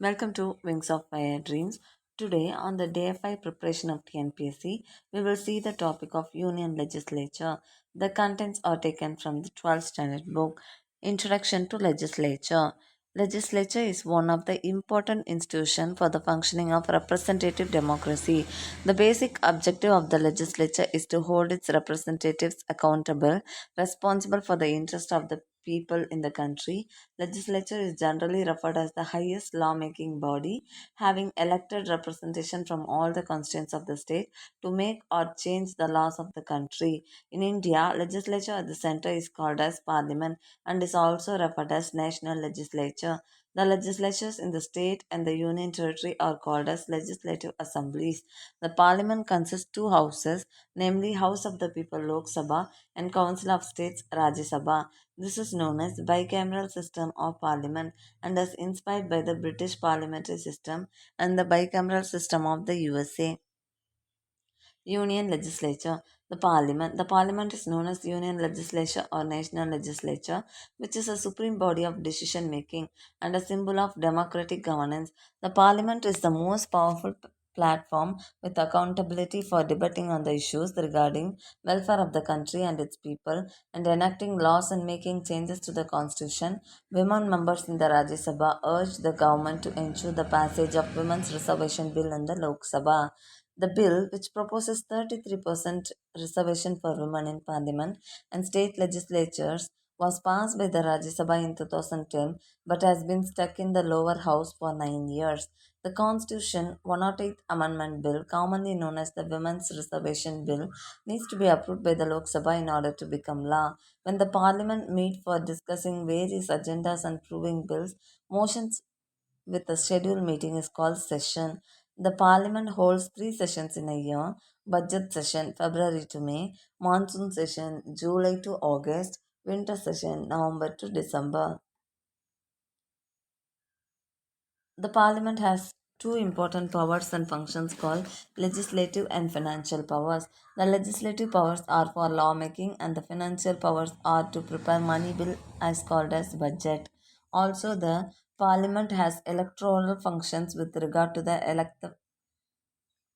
Welcome to Wings of Fire Dreams. Today, on the day 5 preparation of TNPSC, we will see the topic of Union Legislature. The contents are taken from the 12th standard book, Introduction to Legislature. Legislature is one of the important institutions for the functioning of representative democracy. The basic objective of the legislature is to hold its representatives accountable, responsible for the interest of the people in the country. Legislature is generally referred as the highest lawmaking body, having elected representation from all the constituents of the state to make or change the laws of the country. In India, legislature at the center is called as parliament and is also referred as national legislature. The legislatures in the state and the union territory are called as legislative assemblies. The parliament consists two houses, namely House of the People Lok Sabha and Council of States Rajya Sabha. This is known as bicameral system of parliament and is inspired by the British parliamentary system and the bicameral system of the USA. Union legislature, the parliament. The parliament is known as union legislature or national legislature, which is a supreme body of decision making and a symbol of democratic governance. The parliament is the most powerful platform with accountability for debating on the issues regarding welfare of the country and its people and enacting laws and making changes to the constitution. Women members in the Rajya Sabha urged the government to ensure the passage of women's reservation bill in the Lok Sabha. The bill, which proposes 33% reservation for women in parliament and state legislatures, was passed by the Rajya Sabha in 2010 but has been stuck in the lower house for 9 years. The Constitution 108th Amendment Bill, commonly known as the Women's Reservation Bill, needs to be approved by the Lok Sabha in order to become law. When the Parliament meet for discussing various agendas and proving bills, motions with a scheduled meeting is called session. The parliament holds three sessions in a year: budget session February to May, monsoon session July to August, winter session November to December. The parliament has two important powers and functions called legislative and financial powers. The legislative powers are for lawmaking and the financial powers are to prepare money bill as called as budget. Also the parliament has electoral functions with regard to the elect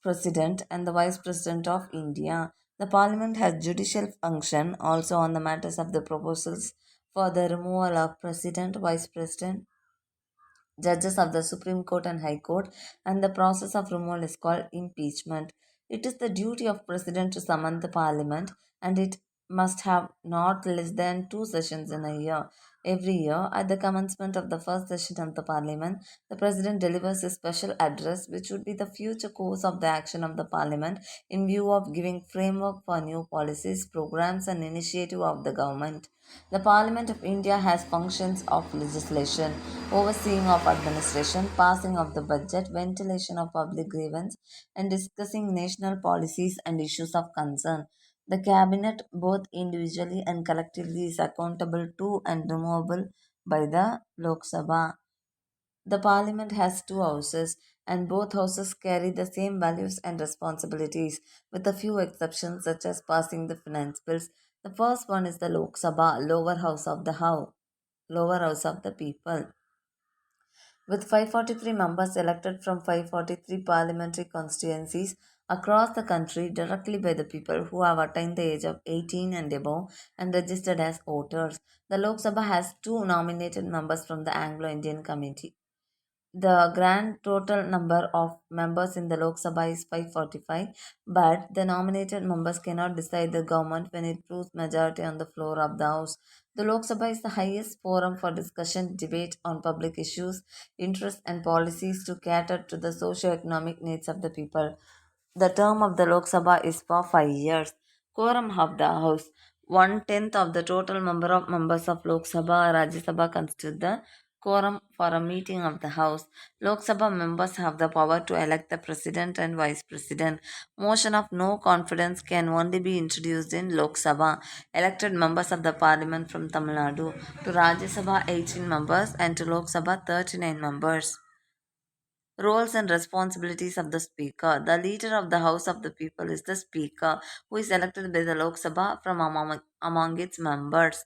President and the Vice President of India. The Parliament has judicial function also on the matters of the proposals for the removal of President, Vice President, judges of the Supreme Court and High Court, and the process of removal is called impeachment. It is the duty of President to summon the Parliament, and it must have not less than two sessions in a year. Every year, at the commencement of the first session of the Parliament, the President delivers a special address which would be the future course of the action of the Parliament in view of giving framework for new policies, programs, and initiative of the government. The Parliament of India has functions of legislation, overseeing of administration, passing of the budget, ventilation of public grievance, and discussing national policies and issues of concern. The cabinet, both individually and collectively, is accountable to and removable by the Lok Sabha. The parliament has two houses, and both houses carry the same values and responsibilities, with a few exceptions such as passing the finance bills. The first one is the Lok Sabha, lower house of the people. With 543 members elected from 543 parliamentary constituencies across the country directly by the people who have attained the age of 18 and above and registered as voters. The Lok Sabha has two nominated members from the Anglo Indian Committee. The grand total number of members in the Lok Sabha is 545, but the nominated members cannot decide the government when it proves majority on the floor of the House. The Lok Sabha is the highest forum for discussion, debate on public issues, interests, and policies to cater to the socio-economic needs of the people. The term of the Lok Sabha is for 5 years. Quorum of the House: one tenth of the total number of members of Lok Sabha or Rajya Sabha constitute the quorum for a meeting of the House. Lok Sabha members have the power to elect the President and Vice President. Motion of no confidence can only be introduced in Lok Sabha. Elected members of the Parliament from Tamil Nadu. To Rajya Sabha 18 members and to Lok Sabha 39 members. Roles and responsibilities of the Speaker. The leader of the House of the People is the Speaker, who is elected by the Lok Sabha from among its members.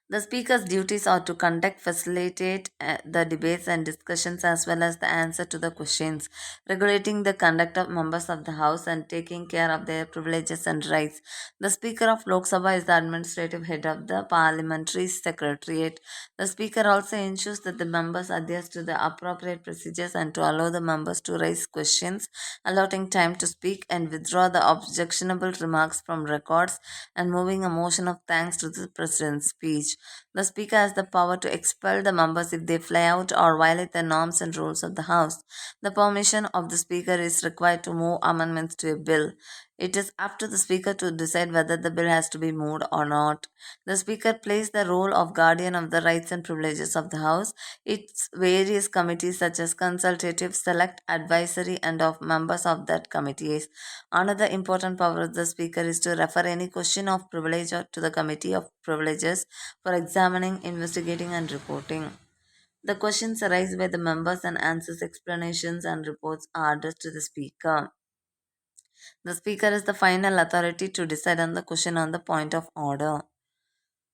The Speaker's duties are to conduct, facilitate the debates and discussions as well as the answer to the questions, regulating the conduct of members of the House and taking care of their privileges and rights. The Speaker of Lok Sabha is the administrative head of the Parliamentary Secretariat. The Speaker also ensures that the members adhere to the appropriate procedures and to allow the members to raise questions, allotting time to speak and withdraw the objectionable remarks from records, and moving a motion of thanks to the President's speech. The Speaker has the power to expel the members if they fly out or violate the norms and rules of the House. The permission of the Speaker is required to move amendments to a bill. It is up to the Speaker to decide whether the bill has to be moved or not. The Speaker plays the role of guardian of the rights and privileges of the House. Its various committees, such as consultative, select, advisory, and of members of that committees. Another important power of the Speaker is to refer any question of privilege to the Committee of Privileges for examining, investigating, and reporting. The questions arise by the members and answers, explanations, and reports are addressed to the Speaker. The Speaker is the final authority to decide on the question on the point of order.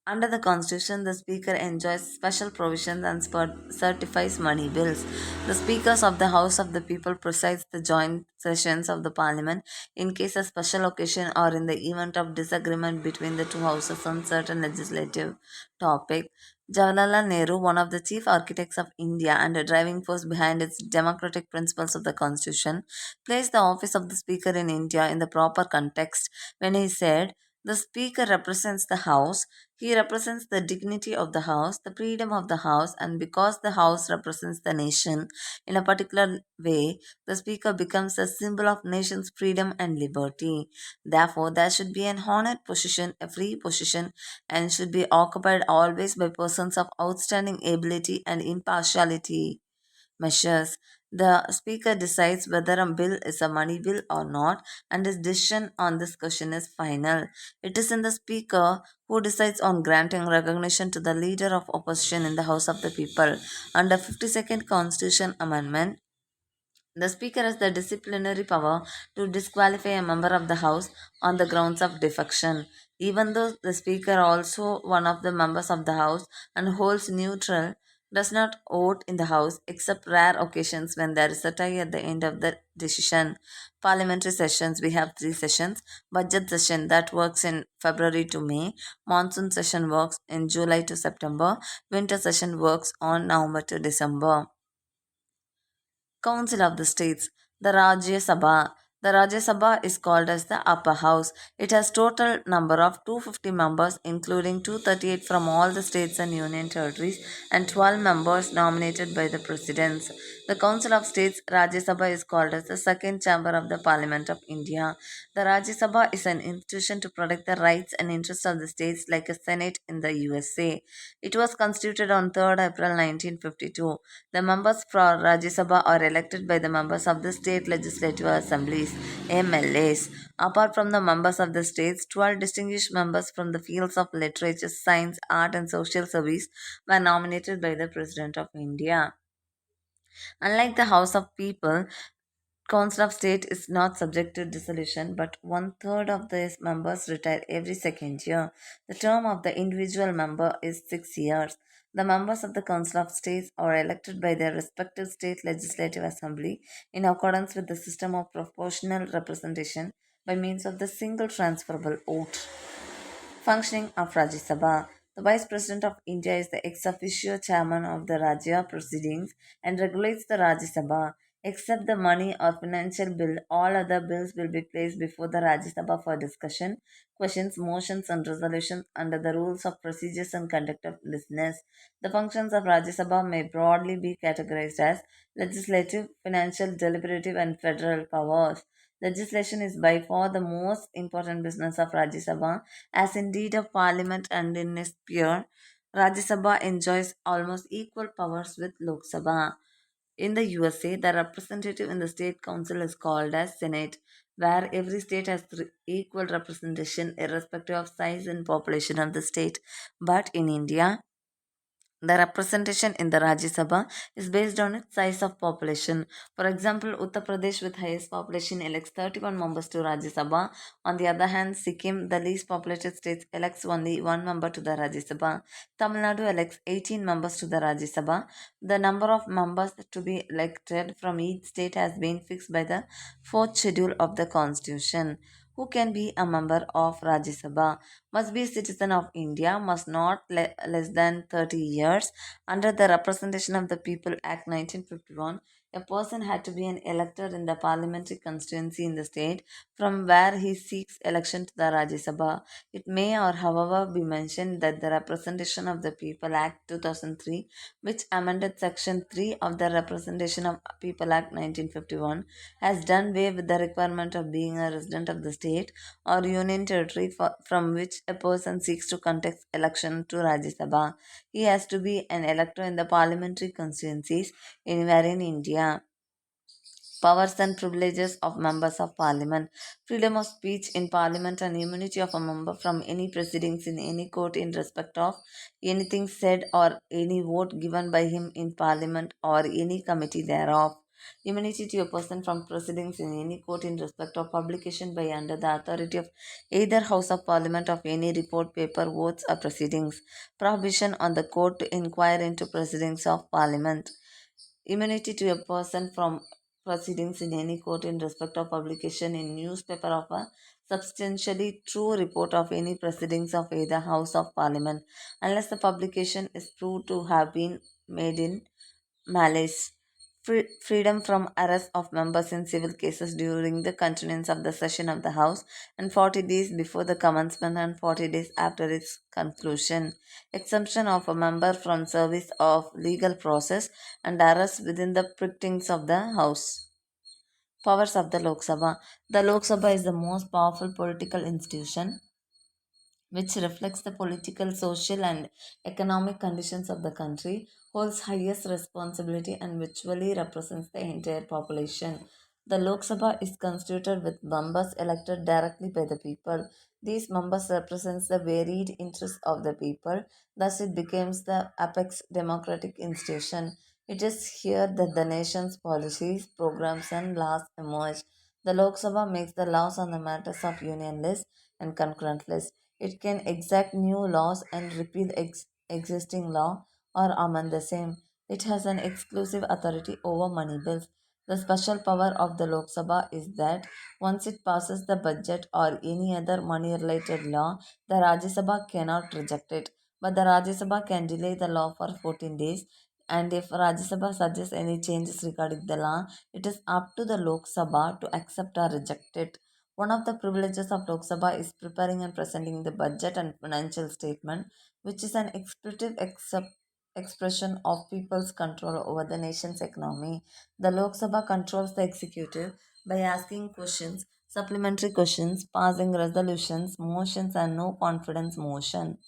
Under the Constitution, the Speaker enjoys special provisions and certifies money bills. The Speakers of the House of the People presides the joint sessions of the Parliament in case of special occasion or in the event of disagreement between the two houses on certain legislative topic. Jawaharlal Nehru, one of the chief architects of India and a driving force behind its democratic principles of the Constitution, placed the office of the Speaker in India in the proper context when he said, "The Speaker represents the House. He represents the dignity of the House, the freedom of the House, and because the House represents the nation in a particular way, the Speaker becomes a symbol of nation's freedom and liberty. Therefore, there should be an honored position, a free position, and should be occupied always by persons of outstanding ability and impartiality." Measures. The Speaker decides whether a bill is a money bill or not, and his decision on this question is final. It is in the Speaker who decides on granting recognition to the leader of opposition in the House of the People. Under 52nd Constitution Amendment, the Speaker has the disciplinary power to disqualify a member of the House on the grounds of defection. Even though the Speaker, also one of the members of the House and holds neutral, does not vote in the House except rare occasions when there is a tie at the end of the decision. Parliamentary sessions, we have three sessions. Budget session that works in February to May. Monsoon session works in July to September. Winter session works on November to December. Council of the States, the Rajya Sabha. The Rajya Sabha is called as the upper house. It has total number of 250 members including 238 from all the states and union territories and 12 members nominated by the presidents. The Council of States Rajya Sabha is called as the second chamber of the Parliament of India. The Rajya Sabha is an institution to protect the rights and interests of the states like a Senate in the USA. It was constituted on 3rd April 1952. The members for Rajya Sabha are elected by the members of the state legislative assemblies, MLAs. Apart from the members of the states, 12 distinguished members from the fields of literature, science, art, and social service were nominated by the President of India. Unlike the House of People, Council of State is not subject to dissolution, but one third of the members retire every second year. The term of the individual member is 6 years. The members of the Council of States are elected by their respective state legislative assembly in accordance with the system of proportional representation by means of the single transferable vote. Functioning of Rajya Sabha. The Vice President of India is the ex officio chairman of the Rajya proceedings and regulates the Rajya Sabha. Except the money or financial bill, all other bills will be placed before the Rajya Sabha for discussion, questions, motions, and resolutions under the rules of procedures and conduct of business. The functions of Rajya Sabha may broadly be categorized as legislative, financial, deliberative, and federal powers. Legislation is by far the most important business of Rajya Sabha, as indeed of Parliament and in its peer. Rajya Sabha enjoys almost equal powers with Lok Sabha. In the USA, the representative in the state council is called as Senate, where every state has equal representation irrespective of size and population of the state. But in India, The representation in the Rajya Sabha is based on its size of population. For example, Uttar Pradesh with highest population elects 31 members to Rajya Sabha. On the other hand, Sikkim, the least populated state, elects only one member to the Rajya Sabha. Tamil Nadu elects 18 members to the Rajya Sabha. The number of members to be elected from each state has been fixed by the fourth schedule of the Constitution. Who can be a member of Rajya Sabha? Must be a citizen of India, must not less than 30 years. Under the Representation of the People Act 1951, a person had to be an elector in the parliamentary constituency in the state from where he seeks election to the Rajya Sabha. It may or however be mentioned that the Representation of the People Act 2003, which amended Section 3 of the Representation of People Act 1951, has done away with the requirement of being a resident of the state or union territory from which a person seeks to contest election to Rajya Sabha. He has to be an elector in the parliamentary constituencies anywhere in India. Powers and privileges of members of parliament. Freedom of speech in parliament and immunity of a member from any proceedings in any court in respect of anything said or any vote given by him in parliament or any committee thereof. Immunity to a person from proceedings in any court in respect of publication by under the authority of either House of Parliament of any report, paper, votes, or proceedings. Prohibition on the court to inquire into proceedings of Parliament. Immunity to a person from proceedings in any court in respect of publication in newspaper of a substantially true report of any proceedings of either House of Parliament, unless the publication is proved to have been made in malice. Freedom from arrest of members in civil cases during the continuance of the session of the House and 40 days before the commencement and 40 days after its conclusion. Exemption of a member from service of legal process and arrest within the precincts of the House. Powers of the Lok Sabha. The Lok Sabha is the most powerful political institution which reflects the political, social, and economic conditions of the country, holds highest responsibility, and virtually represents the entire population. The Lok Sabha is constituted with members elected directly by the people. These members represents the varied interests of the people, thus it becomes the apex democratic institution. It is here that the nation's policies, programs, and laws emerge. The Lok Sabha makes the laws on the matters of union list and concurrent list. It can exact new laws and repeal existing law or amend the same. It has an exclusive authority over money bills. The special power of the Lok Sabha is that once it passes the budget or any other money related law, the Rajya Sabha cannot reject it. But the Rajya Sabha can delay the law for 14 days. And if Rajya Sabha suggests any changes regarding the law, it is up to the Lok Sabha to accept or reject it. One of the privileges of Lok Sabha is preparing and presenting the budget and financial statement, which is an expletive expression of people's control over the nation's economy. The Lok Sabha controls the executive by asking questions, supplementary questions, passing resolutions, motions, and no confidence motion.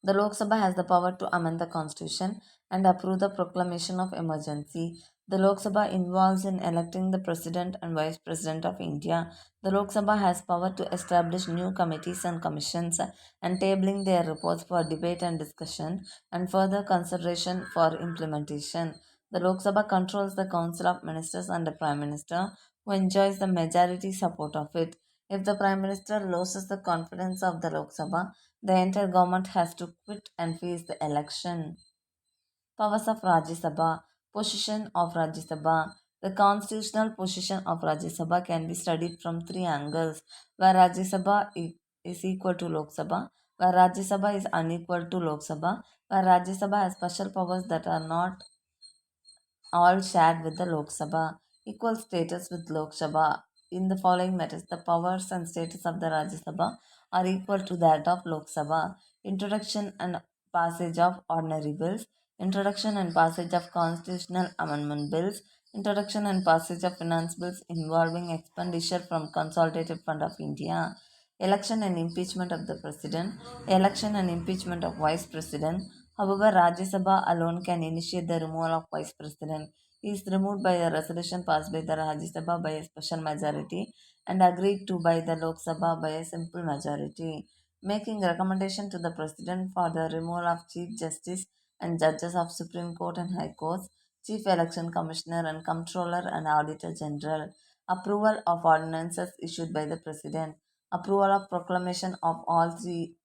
The Lok Sabha has the power to amend the constitution and approve the proclamation of emergency. The Lok Sabha involves in electing the president and vice president of India. The Lok Sabha has power to establish new committees and commissions and tabling their reports for debate and discussion and further consideration for implementation. The Lok Sabha controls the Council of Ministers and the Prime Minister, who enjoys the majority support of it. If the Prime Minister loses the confidence of the Lok Sabha, the entire government has to quit and face the election. Powers of Rajya Sabha. Position of Rajya Sabha. The constitutional position of Rajya Sabha can be studied from three angles, where Rajya Sabha is equal to Lok Sabha, where Rajya Sabha is unequal to Lok Sabha, where Rajya Sabha has special powers that are not all shared with the Lok Sabha. Equal status with Lok Sabha. In the following matters, the powers and status of the Rajya Sabha are equal to that of Lok Sabha. Introduction and passage of ordinary bills, introduction and passage of constitutional amendment bills, introduction and passage of finance bills involving expenditure from Consolidated Fund of India, election and impeachment of the President, election and impeachment of Vice President. However, Rajya Sabha alone can initiate the removal of Vice President. He is removed by a resolution passed by the Rajya Sabha by a special majority and agreed to by the Lok Sabha by a simple majority. making recommendation to the President for the removal of Chief Justice and judges of Supreme Court and High Courts, Chief Election Commissioner and Comptroller and Auditor General, approval of ordinances issued by the President, approval of proclamation of all three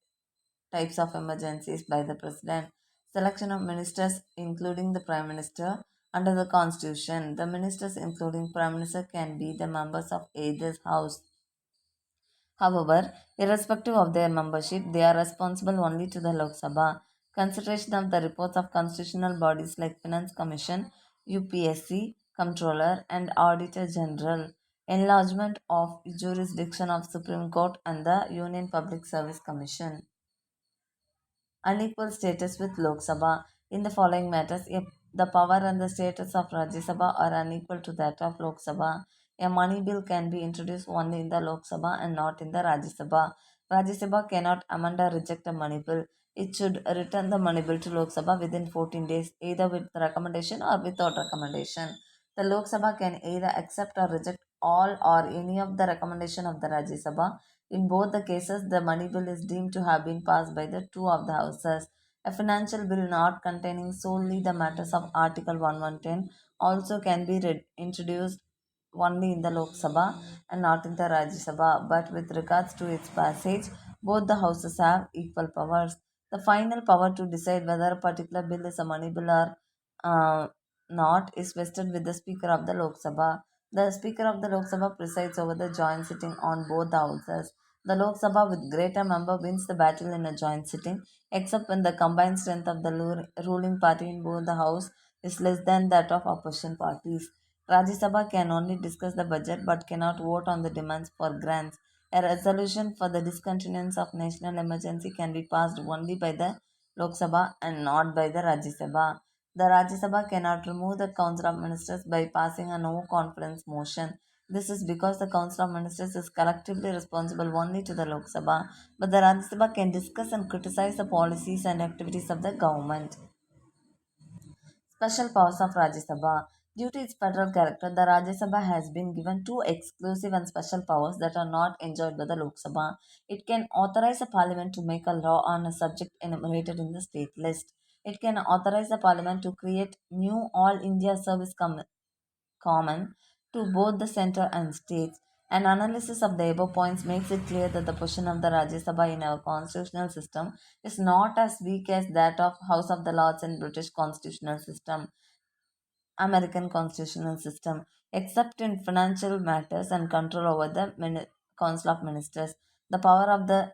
types of emergencies by the President, selection of ministers including the Prime Minister under the Constitution. The ministers including Prime Minister can be the members of either House. However, irrespective of their membership, they are responsible only to the Lok Sabha. Consideration of the reports of constitutional bodies like Finance Commission, UPSC, Controller, and Auditor General. Enlargement of jurisdiction of Supreme Court and the Union Public Service Commission. Unequal status with Lok Sabha. In the following matters, if the power and the status of Rajya Sabha are unequal to that of Lok Sabha, a money bill can be introduced only in the Lok Sabha and not in the Rajya Sabha. Rajya Sabha cannot amend or reject a money bill. It should return the money bill to Lok Sabha within 14 days, either with recommendation or without recommendation. The Lok Sabha can either accept or reject all or any of the recommendation of the Rajya Sabha. In both the cases, the money bill is deemed to have been passed by the two of the houses. A financial bill not containing solely the matters of Article 1110 also can be introduced only in the Lok Sabha and not in the Rajya Sabha, but with regards to its passage, both the houses have equal powers. The final power to decide whether a particular bill is a money bill or uh, not is vested with the Speaker of the Lok Sabha. The Speaker of the Lok Sabha presides over the joint sitting on both the houses. The Lok Sabha with greater member wins the battle in a joint sitting, except when the combined strength of the ruling party in both the house is less than that of opposition parties. Rajya Sabha can only discuss the budget but cannot vote on the demands for grants. A resolution for the discontinuance of national emergency can be passed only by the Lok Sabha and not by the Rajya Sabha. The Rajya Sabha cannot remove the Council of Ministers by passing a no confidence motion. This is because the Council of Ministers is collectively responsible only to the Lok Sabha, but the Rajya Sabha can discuss and criticize the policies and activities of the government. Special powers of Rajya Sabha. Due to its federal character, the Rajya Sabha has been given two exclusive and special powers that are not enjoyed by the Lok Sabha. It can authorize the parliament to make a law on a subject enumerated in the state list. It can authorize the parliament to create new All India Service common to both the center and states. An analysis of the above points makes it clear that the position of the Rajya Sabha in our constitutional system is not as weak as that of House of the Lords in British constitutional system. American constitutional system, except in financial matters and control over the Council of Ministers. The power of the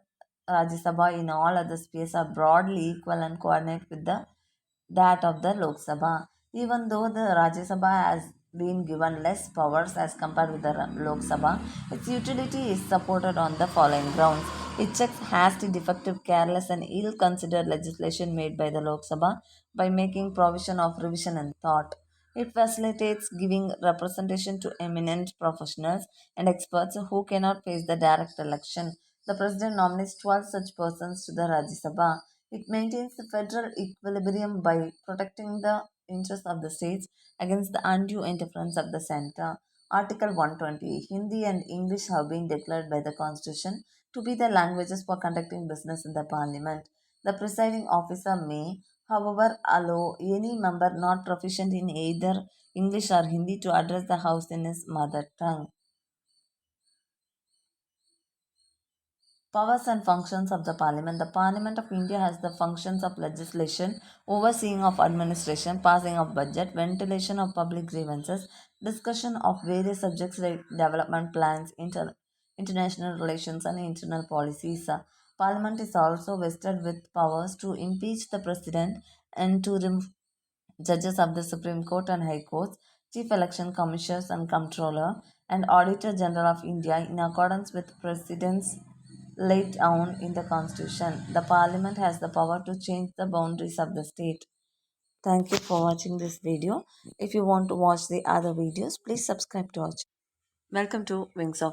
Rajya Sabha in all other spheres are broadly equal and coordinate with that of the Lok Sabha. Even though the Rajya Sabha has been given less powers as compared with the Lok Sabha, its utility is supported on the following grounds. It checks hasty, defective, careless, and ill considered legislation made by the Lok Sabha by making provision of revision and thought. It facilitates giving representation to eminent professionals and experts who cannot face the direct election. The President nominates 12 such persons to the Rajya Sabha. It maintains the federal equilibrium by protecting the interests of the states against the undue interference of the center. Article 120. Hindi and English have been declared by the Constitution to be the languages for conducting business in the Parliament. The presiding officer may, however, allow any member not proficient in either English or Hindi to address the House in his mother tongue. Powers and functions of the Parliament. The Parliament of India has the functions of legislation, overseeing of administration, passing of budget, ventilation of public grievances, discussion of various subjects like development plans, international relations, and internal policies. Parliament is also vested with powers to impeach the President and to judges of the Supreme Court and High Courts, Chief Election Commissioners and Comptroller, and Auditor General of India in accordance with precedents laid down in the Constitution. The Parliament has the power to change the boundaries of the state. Thank you for watching this video. If you want to watch the other videos, please subscribe to our channel. Welcome to Wings of